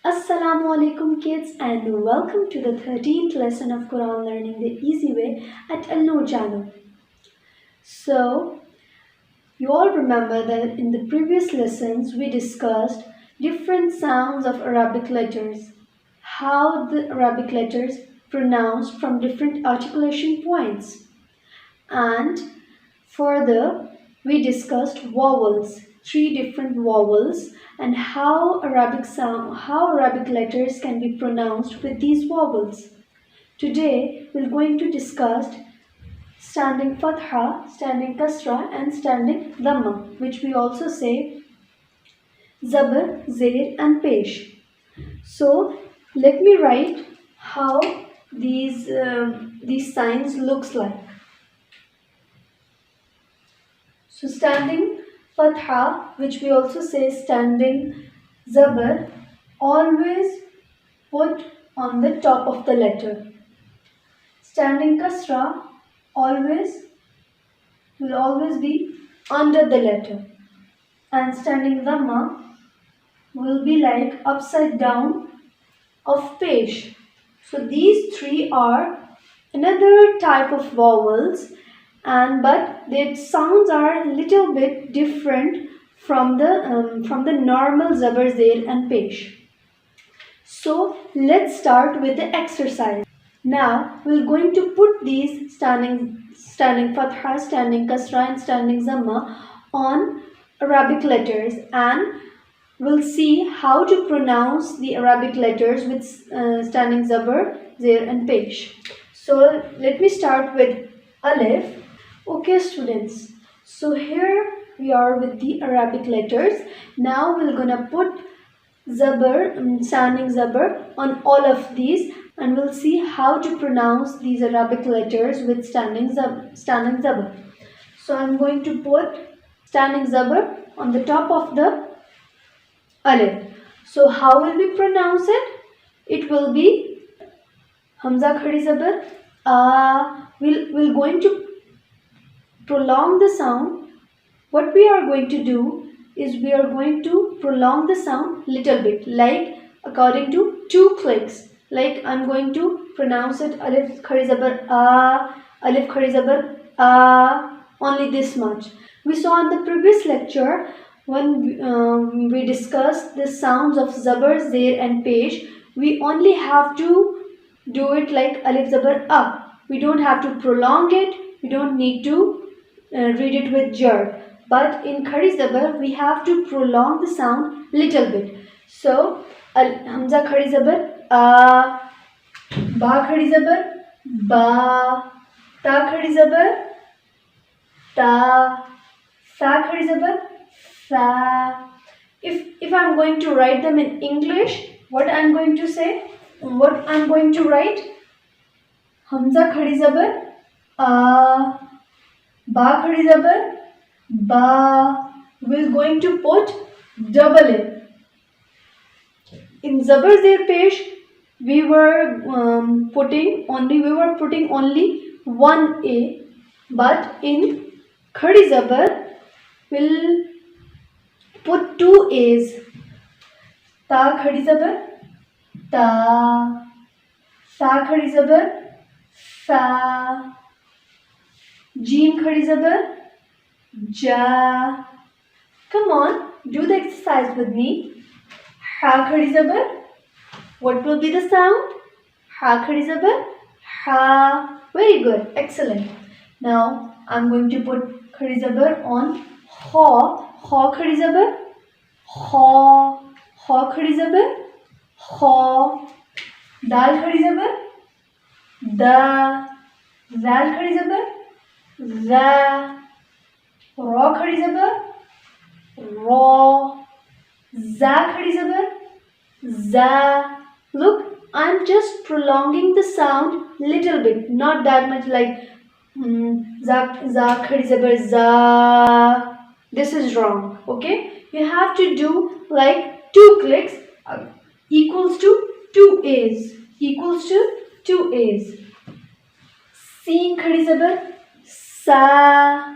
Assalamu alaikum kids and welcome to the 13th lesson of Quran Learning the Easy Way at Al Noor channel. So, you all remember that in the previous lessons we discussed different sounds of Arabic letters, how the Arabic letters pronounced from different articulation points. And further, we discussed vowels, three different vowels, and how Arabic letters can be pronounced with these vowels. Today, we're going to discuss standing fatha, standing kasra, and standing dhamma, which we also say zabar, zair, and pesh. So, let me write how these signs looks like. So standing fatha, which we also say standing zabar, always put on the top of the letter. Standing kasra will always be under the letter. And standing dhamma will be like upside down of pesh. So these three are another type of vowels, but their sounds are a little bit different from the normal zabar, zair, and pesh. So let's start with the exercise. Now we're going to put these standing fatha, standing kasra, and standing zamma on Arabic letters, and we'll see how to pronounce the Arabic letters with standing zabar, zair, and pesh. So let me start with alif. Okay students, so here we are with the Arabic letters. Now we're gonna put zabar, standing zabar on all of these, and we'll see how to pronounce these Arabic letters with standing zabar. So I'm going to put standing zabar on the top of the alif. So how will we pronounce it? It will be hamza khadi zabar. We're going to prolong the sound. What we are going to do is we are going to prolong the sound little bit, like according to 2 clicks. Like I'm going to pronounce it alif khadi zabar alif khadi zabar only this much. We saw in the previous lecture when we discussed the sounds of zabar, zair, and pesh. We only have to do it like alif zabar a. We don't have to prolong it. We don't need to read it with jerk. But in khadi zabar, we have to prolong the sound little bit. So, hamza khadi zabar a, ba khadi zabar ba, ta khadi zabar ta, sa khadi zabar sa. If I'm going to write them in English, what I'm going to say? What I'm going to write? Hamza khadi zabar a, ba khadi zabar ba. We're going to put double A. In zabar, zair, pesh, we were putting only one A, but in khadi zabar we'll put 2 A's. Ta khadi zabar ta, sa khadi zabar sa, jim khadi zabar ja. Come on, do the exercise with me. Ha khadi zabar. What will be the sound? Ha khadi zabar ha. Very good, excellent. Now I'm going to put khadi zabar on ha. Ha khadi zabar ha. Ha khadi zabar ha. Dal khadi zabar da. Zal khadi zabar za. Ra khadi zabar ra. Za khadi zabar za. Look, I'm just prolonging the sound little bit, not that much, like za khadi zabar za. This is wrong. Okay, you have to do like 2 clicks equals to 2 A's. Equals to 2 A's. Seen khadi zabar sa.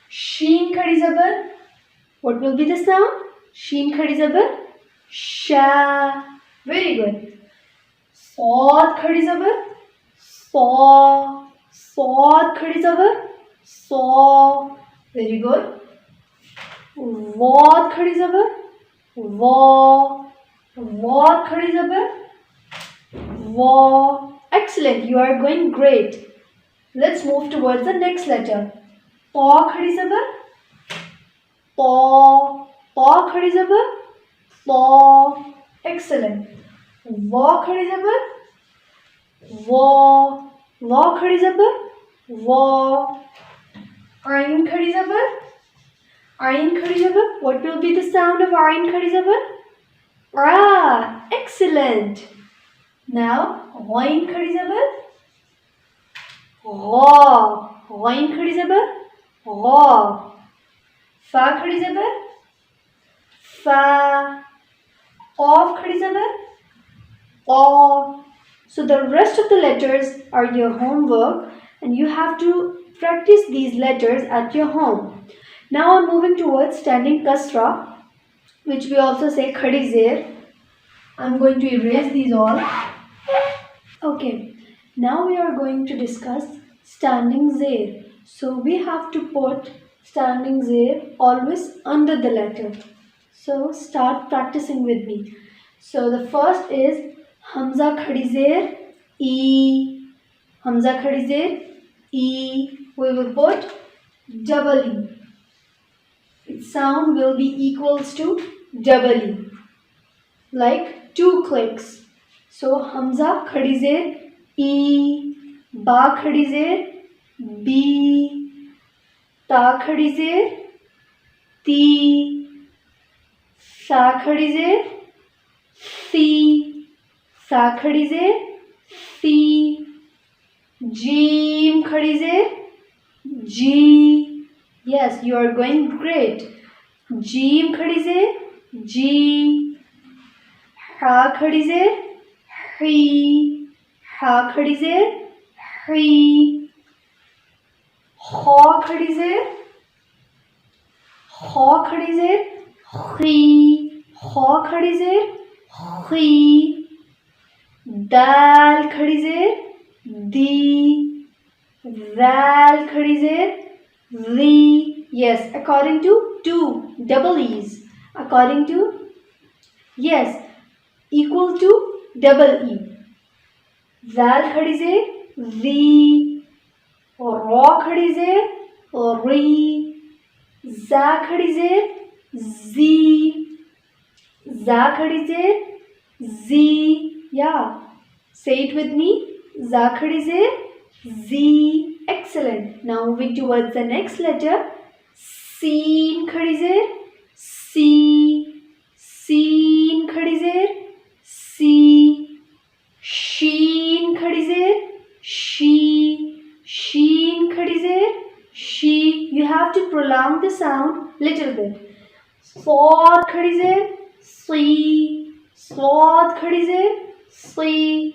Sheen khadi zabar. What will be the sound? Sheen khadi zabar sha. Very good. Sod khadi zabar. Saw. Sod khadi zabar. Saw. Very good. Wad khadi zabar. Waw. Wad khadi zabar. Waw. Excellent. You are going great. Let's move towards the next letter. Paw khadi zabar. Paw. Paw khadi zabar. Paw. Excellent. Waw khadi zabar. Waw. Waw khadi zabar. Waw. Ayn khadi zabar. Ayn khadi zabar. What will be the sound of ayn khadi zabar? Ah, excellent. Now, ghain khadi zabar. Ghaw. Ghain khadi zabar. Ghaw. Fa khadi zabar. Fa. Qaf khadi zabar. Qaw. So the rest of the letters are your homework and you have to practice these letters at your home. Now I'm moving towards standing kasra, which we also say khadi zer. I'm going to erase these all. Okay, now we are going to discuss standing zer. So we have to put standing zer always under the letter. So start practicing with me. So the first is Hamza khadi zer, E. Hamza khadi zer, E. We will put double E. Its sound will be equals to double E. Like 2 clicks. So Hamza khadi zer, E. Ba khadi zer, B. Ta khadi zer, T. Sa khadi zer, C. Sa khadi zer, C. Jim khadi zer, G. Yes, you are going great. Jim khadi zer, G. Ha khadi zer, He. Ha khadi zer, He. Kha khadi zer, Kha khadi zer, He. Kha khadi zer, He. Dal khadi zer, D. Zal khadi zer, Z. Yes, according to 2 double E's. According to, yes, equal to double E. Zal khadi zer, Z. Ra khadi zer, Ri. Za khadi zer, Z. Za khadi zer, Z. Yeah, say it with me. Za khadi zer, Z. Excellent. Now moving towards the next letter. Seen khadi zer, C. Seen khadi zer, C. Sheen khadi zer, She. Sheen khadi zer, She. You have to prolong the sound little bit. Swad khadi zer, C. Swad khadi zer, C.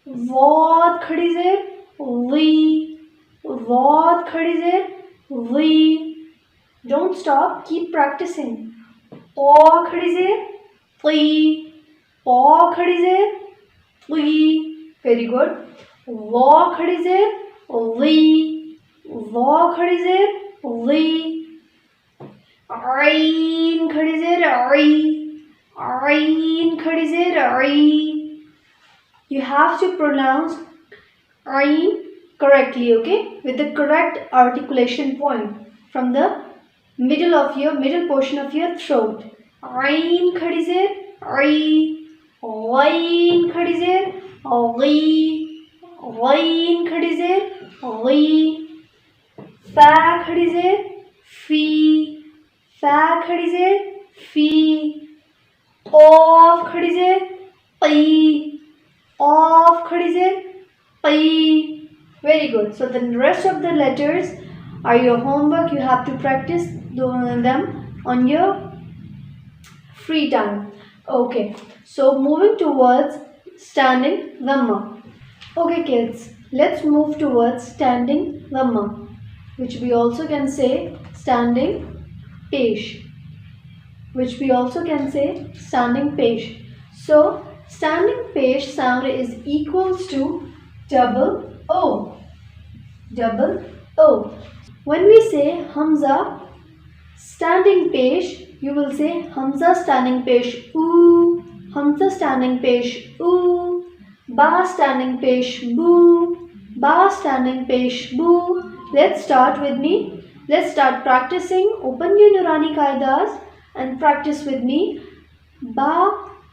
Wad khadi zer, V. Wad khadi zer, V. Don't stop, keep practicing. Paw khadi zer, P. Paw khadi zer, P. Very good. Wa khadi zer, V. Wa khadi zer, V. Ain khadi zer, Ri. Ain khadi zer, Ri. You have to pronounce Ain correctly, okay? With the correct articulation point from the middle portion of your throat. Ain khadi zer, Ri. Ghain khadi zer, Ghi. Ghain khadi zer, Ghi. Fa khadi zer, Fi. Fa khadi zer, Fi. Qaf khadi zer, Qi. Qaf khadi zer, Qi. Very good. So the rest of the letters are your homework. You have to practice them on your free time. Okay. So moving towards standing Dhamma. Okay kids, let's move towards standing Dhamma, which we also can say standing Pesh. Which we also can say standing Pesh. So Standing pesh sound is equals to double O. Double O. When we say Hamza standing pesh, you will say Hamza standing pesh oo, Hamza standing pesh oo, Ba standing pesh boo, Ba standing pesh boo. Let's start with me. Let's start practicing. Open your Nurani Qaidas and practice with me. Ba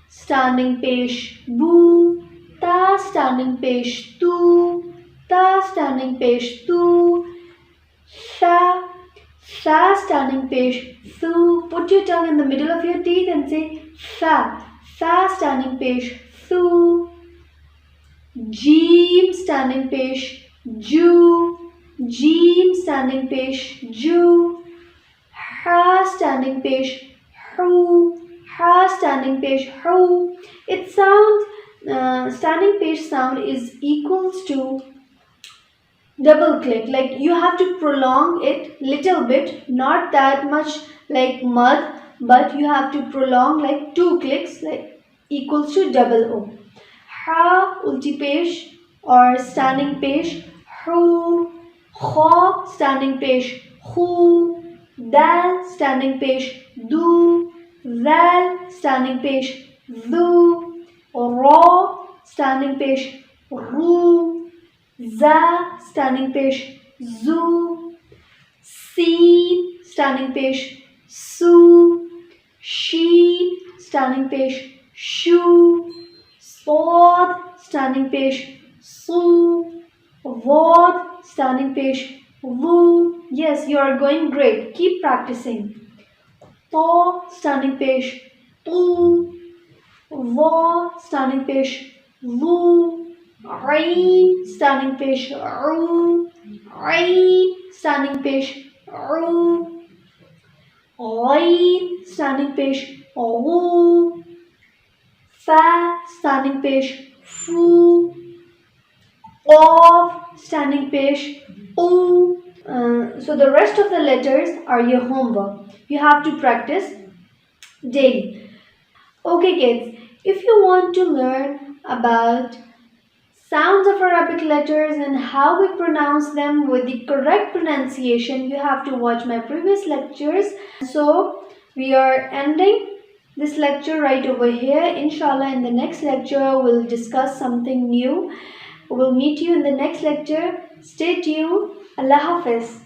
standing pesh boo, Ta standing pesh tu, Ta standing pesh tu, Sha standing pesh thu. Put your tongue in the middle of your teeth and say Fa standing pesh thu. Jeem standing pesh ju, Jeem standing pesh ju. Ha standing pesh hu, Ha standing pesh hu. Its sound, standing pesh sound is equals to double click. Like you have to prolong it little bit, not that much like mud, but you have to prolong like 2 clicks, like equals to double O. Ha ulti pesh or standing pesh hu, Kha standing pesh hu, Dal standing pesh du, Zal standing pesh du, Ra standing pesh ru, Za standing pesh zu, Sin standing pesh su, Sheen standing pesh shu, Swad standing pesh su, Wad standing pesh vu. Yes, you are going great. Keep practicing. Ta standing pesh tu, Va standing pesh vu, Ain standing pesh ru, Ain standing pesh ru, Ain standing pesh ru, Fa standing pesh fu, Qaf standing pesh u. So the rest of the letters are your homework. You have to practice daily. Okay kids, if you want to learn about sounds of Arabic letters and how we pronounce them with the correct pronunciation, you have to watch my previous lectures. So we are ending this lecture right over here. Inshallah, in the next lecture we'll discuss something new. We'll meet you in the next lecture. Stay tuned. Allah Hafiz.